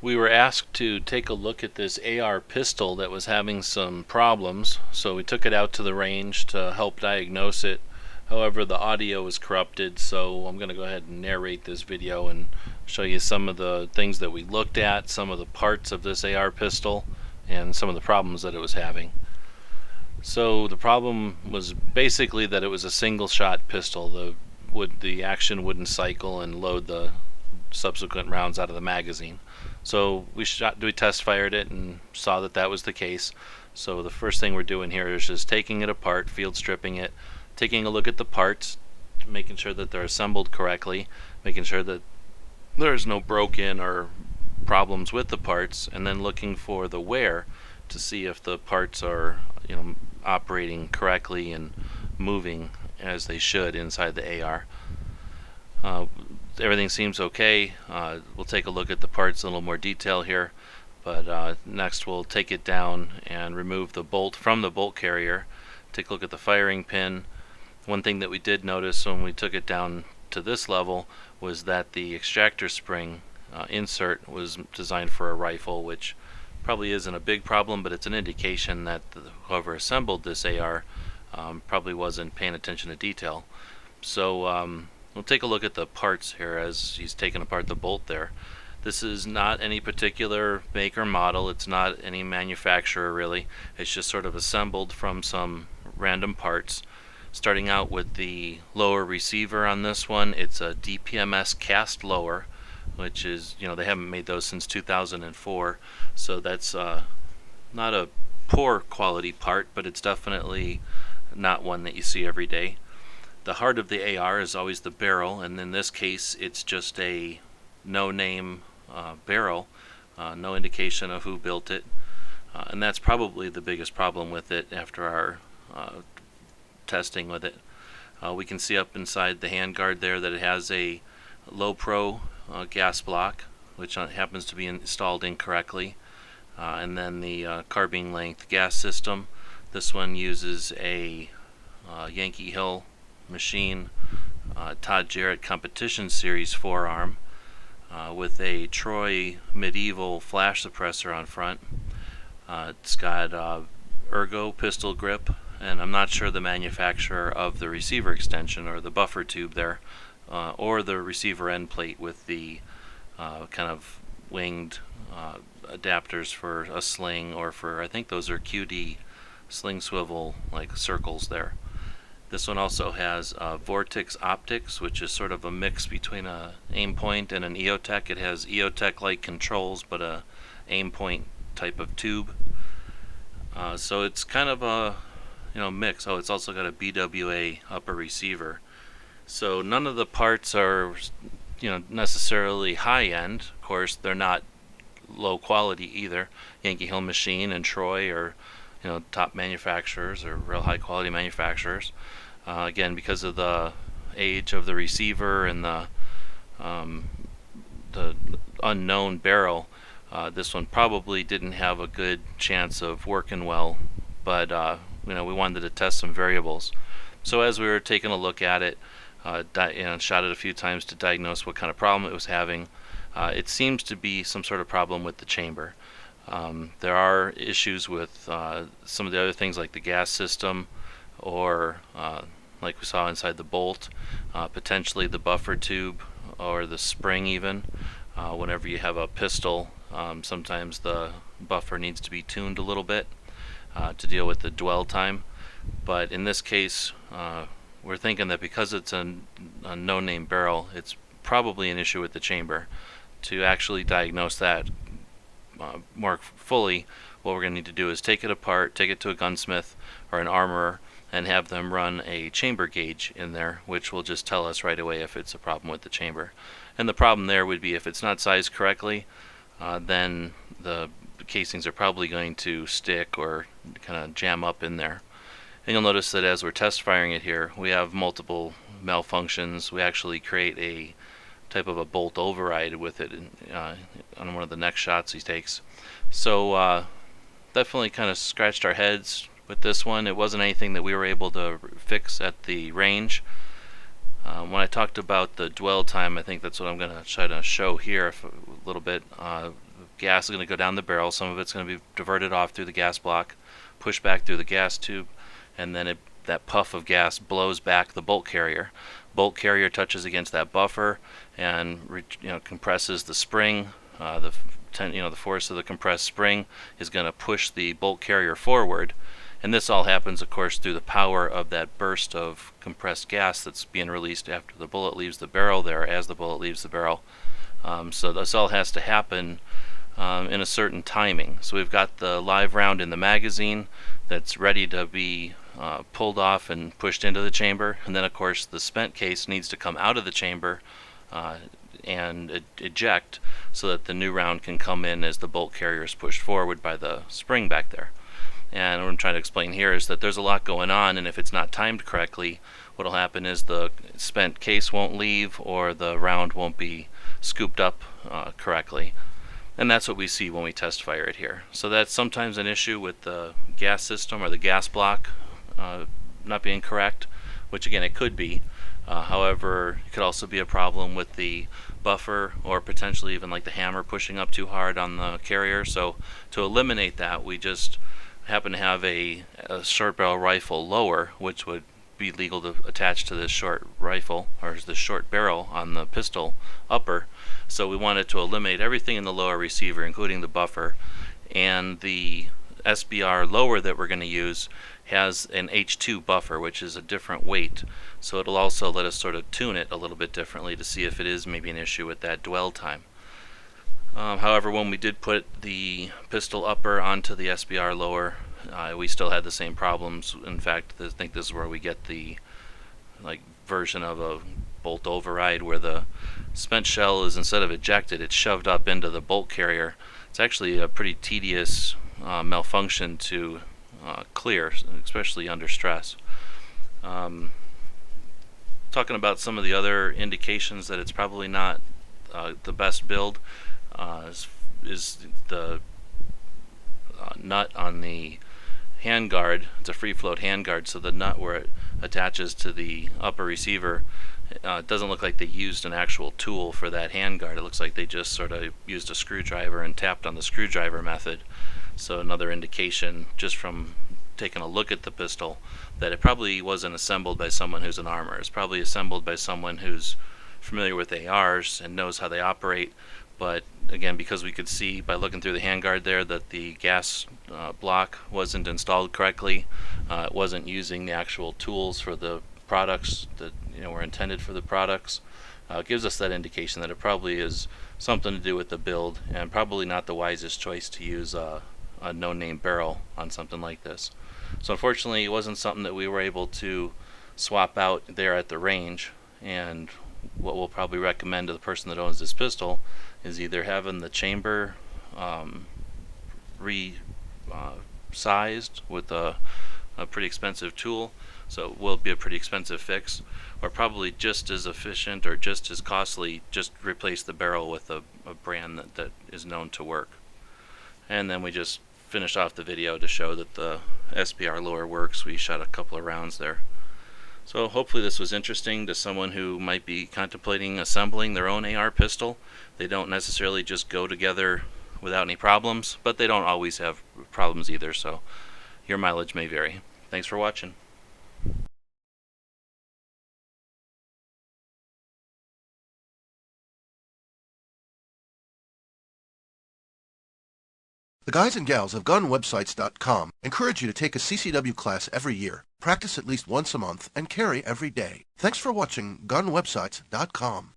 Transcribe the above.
We were asked to take a look at this AR pistol that was having some problems, so we took it out to the range to help diagnose it. However, the audio was corrupted, so I'm going to go ahead and narrate this video and show you some of the things that we looked at, some of the parts of this AR pistol, and some of the problems that it was having. So the problem was basically that it was a single shot pistol. The action wouldn't cycle and load the subsequent rounds out of the magazine. So we test fired it and saw that that was the case. So the first thing we're doing here is just taking it apart, field stripping it, taking a look at the parts, making sure that they're assembled correctly, making sure that there's no broken or problems with the parts, and then looking for the wear to see if the parts are, operating correctly and moving as they should inside the AR. Everything seems okay. We'll take a look at the parts in a little more detail here, but next we'll take it down and remove the bolt from the bolt carrier, take a look at the firing pin. One thing that we did notice when we took it down to this level was that the extractor spring insert was designed for a rifle, which probably isn't a big problem, but it's an indication that whoever assembled this AR probably wasn't paying attention to detail. So we'll take a look at the parts here as he's taking apart the bolt there. This is not any particular make or model, it's not any manufacturer really, it's just sort of assembled from some random parts. Starting out with the lower receiver on this one, it's a DPMS cast lower, which is, they haven't made those since 2004, so that's not a poor quality part, but it's definitely not one that you see every day. The heart of the AR is always the barrel, and in this case it's just a no-name barrel, no indication of who built it, and that's probably the biggest problem with it after our testing with it. We can see up inside the handguard there that it has a low pro gas block, which happens to be installed incorrectly, and then the carbine length gas system. This one uses a Yankee Hill machine Todd Jarrett competition series forearm with a Troy medieval flash suppressor on front. It's got Ergo pistol grip, and I'm not sure the manufacturer of the receiver extension or the buffer tube there, or the receiver end plate with the kind of winged adapters for a sling, or for, I think those are QD sling swivel like circles there. This one also has Vortex optics, which is sort of a mix between a aim point and an EOTech. It has EOTech like controls but a aim point type of tube. So it's kind of a mix. Oh, it's also got a BWA Upper Receiver. So none of the parts are necessarily high end. Of course, they're not low quality either. Yankee Hill Machine and Troy are top manufacturers or real high quality manufacturers. Again, because of the age of the receiver and the unknown barrel, this one probably didn't have a good chance of working well, but we wanted to test some variables. So as we were taking a look at it, shot it a few times to diagnose what kind of problem it was having, it seems to be some sort of problem with the chamber. There are issues with some of the other things like the gas system, or like we saw inside the bolt, potentially the buffer tube or the spring even. Whenever you have a pistol, sometimes the buffer needs to be tuned a little bit to deal with the dwell time. But in this case, we're thinking that because it's a no-name barrel, it's probably an issue with the chamber. To actually diagnose that more fully, what we're going to need to do is take it apart, take it to a gunsmith or an armorer, and have them run a chamber gauge in there, which will just tell us right away if it's a problem with the chamber. And the problem there would be if it's not sized correctly, then the casings are probably going to stick or kind of jam up in there. And you'll notice that as we're test firing it here, we have multiple malfunctions. We actually create a type of a bolt override with it on one of the next shots he takes. So definitely kind of scratched our heads with this one. It wasn't anything that we were able to fix at the range. When I talked about the dwell time, I think that's what I'm going to try to show here a little bit. gas is going to go down the barrel. Some of it's going to be diverted off through the gas block, pushed back through the gas tube, and then that puff of gas blows back the bolt carrier. Bolt carrier touches against that buffer and compresses the spring. The force of the compressed spring is going to push the bolt carrier forward, and this all happens, of course, through the power of that burst of compressed gas that's being released after the bullet leaves the barrel there, as the bullet leaves the barrel. So this all has to happen in a certain timing. So we've got the live round in the magazine that's ready to be pulled off and pushed into the chamber, and then of course the spent case needs to come out of the chamber and eject so that the new round can come in as the bolt carrier is pushed forward by the spring back there. And what I'm trying to explain here is that there's a lot going on, and if it's not timed correctly, what will happen is the spent case won't leave, or the round won't be scooped up correctly. And that's what we see when we test fire it here. So that's sometimes an issue with the gas system or the gas block not being correct, which again it could be. However, it could also be a problem with the buffer, or potentially even like the hammer pushing up too hard on the carrier. So to eliminate that, we just happen to have a short barrel rifle lower, which would be legal to attach to this short rifle, or this short barrel on the pistol upper. So we wanted to eliminate everything in the lower receiver, including the buffer, and the SBR lower that we're going to use has an H2 buffer, which is a different weight, so it'll also let us sort of tune it a little bit differently to see if it is maybe an issue with that dwell time. However, when we did put the pistol upper onto the SBR lower, we still had the same problems. In fact, I think this is where we get the version of a bolt override, where the spent shell is, instead of ejected, it's shoved up into the bolt carrier. It's actually a pretty tedious malfunction to clear, especially under stress. Talking about some of the other indications that it's probably not the best build, is the nut on the handguard. It's a free float handguard, so the nut where it attaches to the upper receiver, it doesn't look like they used an actual tool for that handguard. It looks like they just sort of used a screwdriver and tapped on the screwdriver method. So another indication, just from taking a look at the pistol, that it probably wasn't assembled by someone who's an armor. It's probably assembled by someone who's familiar with ARs and knows how they operate. But again, because we could see by looking through the handguard there that the gas block wasn't installed correctly, it wasn't using the actual tools for the products that were intended for the products, it gives us that indication that it probably is something to do with the build, and probably not the wisest choice to use a NoName Barrel on something like this. So unfortunately, it wasn't something that we were able to swap out there at the range, and what we'll probably recommend to the person that owns this pistol is either having the chamber resized with a pretty expensive tool, so it will be a pretty expensive fix, or probably just as efficient or just as costly, just replace the barrel with a brand that is known to work. And then we just finished off the video to show that the SBR lower works. We shot a couple of rounds there. So hopefully this was interesting to someone who might be contemplating assembling their own AR pistol. They don't necessarily just go together without any problems, but they don't always have problems either, so your mileage may vary. Thanks for watching. The guys and gals of GunWebsites.com encourage you to take a CCW class every year, practice at least once a month, and carry every day. Thanks for watching GunWebsites.com.